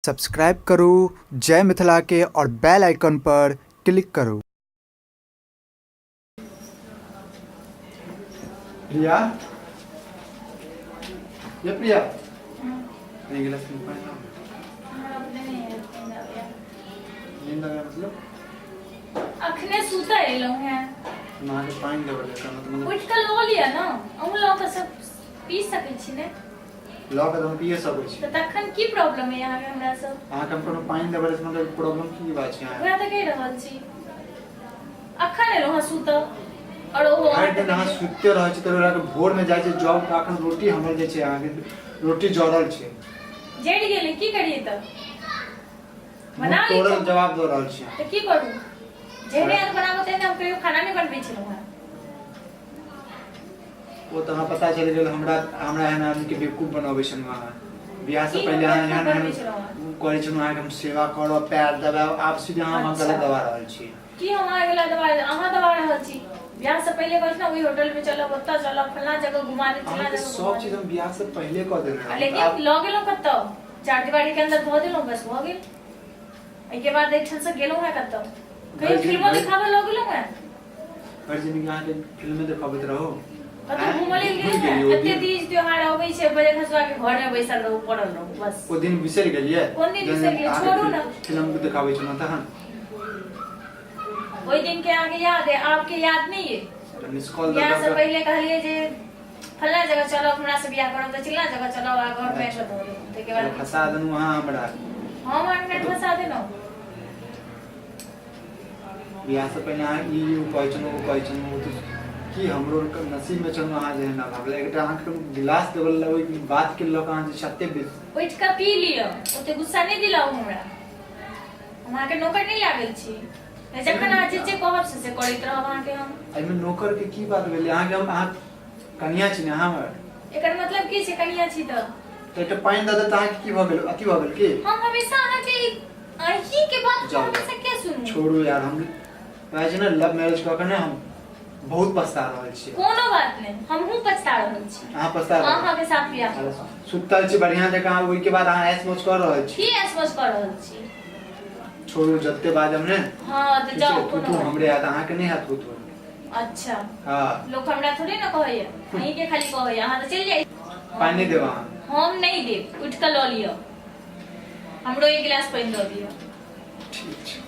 Subscribe करू जय मिथिला के और बेल आइकन पर क्लिक करू। प्रिया, ये प्रिया, नहीं गिलास में पानी ना। नींद आ गया मतलब? अखने सूता है लोग हैं। ना के पानी लेवल का मतलब। उठ कर लो लिया ना, हम लोग तो सब पी सके छी ने। लॉक एकदम पिए सब छी। तो तखन की प्रॉब्लम है यहाँ के हमरा सब? अहाँ कम कोनो पानी लेवल से मतलब प्रॉब्लम की बात छै यहाँ? वहाँ तो कह रहल छी। अखन एलो हाँ सूता और वो हर दिन अहाँ सुते रह छी तो के भोर में जाय छै जॉब का अखन रोटी हमर जे छै अहाँ के रोटी जड़ल छै। जेड़ गेले की करिए तब? बना ली तोरल जवाब दे रहल छी। तो की करू? जेहने आज बनाबो तेने हम कहियो खाना नहीं बनबै छी लोग। वो तो हाँ पता चल गेल हमरा एहन आदमी के बेवकूफ बनाबै छै वहाँ। बियाह से पहले अहाँ एहन करे छनु अहाँ के हम सेवा करब पैर दबाव आप सीधे अहाँ गलत दबा रहल छी। की हम आगे ला दबा अहाँ दबा रहल छी? बियाह से पहले कहछ ना वही होटल में चलो ओत्ता चलो फलना जगह घुमा दे चला जगह सब चीज हम बियाह से पहले कर देने। लेकिन लॉग गेलो कत्तो चार दीवारी के अंदर धो देलो बस हो गेल। ए के बाद एक से गेलो है कत्तो कहीं फिल्म दिखावे लॉग गेलो है। हर जिंदगी अहाँ के फिल्म में दिखाबत रहो। कत्तो घुमले गेल एते तीज त्योहार आबै छै बजे खसवा के घर में बैसल रहू पड़ल रहू बस। ओ दिन बिसर गेलिए? कोन दिन बिसर गेलिए? छोड़ू ना। फिल्म को दिखाबै छ न तहन। ओई दिन के आगे याद है आपके याद नहीं है? मिस कॉल बियाह से पहले कहलिए जे फलना जगह चलो हमरा से बियाह करो तो चिल्ला जगह चलो आ घर में तो ते के बाद फसा दनु वहां हमरा। हां मारने फसा देनो। बियाह से पहले अहाँ ई कहै छनु तो की हमरो नसीब में छनु अहाँ जे ना भागले एकटा अहाँ के गिलास देबल ओइ बात के लोग अहाँ जे छते उठ के पी लियो ओते गुस्सा नहीं दिलाओ हमरा। हमरा के नौकर नहीं लागल छी जखन आज जे कहब से करैत रहब अहाँ के हम। एमे नौकर के की बात भेलै अहाँ के हम अहाँ कन्या छी ने हमर? एकर मतलब की छै कन्या छी त? तो एकटा पानी द दे त अहाँ के की भ गेल अति भ गेल की? हम हमेशा अहाँ के अही के बात हमेशा के सुनू? छोड़ू यार हम वैसे ना लव मैरिज क के ना हम बहुत पछता रहल छी। कोनो बात नहीं हमहू पछता रहल छी। अहाँ पछता रहल? अहाँ के साथ बियाह सुतल छी बढ़िया जगह ओइ के बाद अहाँ ऐश मौज कर रहल छी। की ऐश मौज कर रहल छी? छोड़ू जत्ते बाद हमने हां तो जाओ तू हमरे हाथ अहाँ के नहीं हाथ तू। अच्छा हां लोग हमरा थोड़ी ना कहैया अहीं के खाली कहैया अहाँ तो चल जाई। पानी देबा? हम नहीं देब उठ के ल लियो हमरो एक गिलास पानी दे दियो। ठीक छै।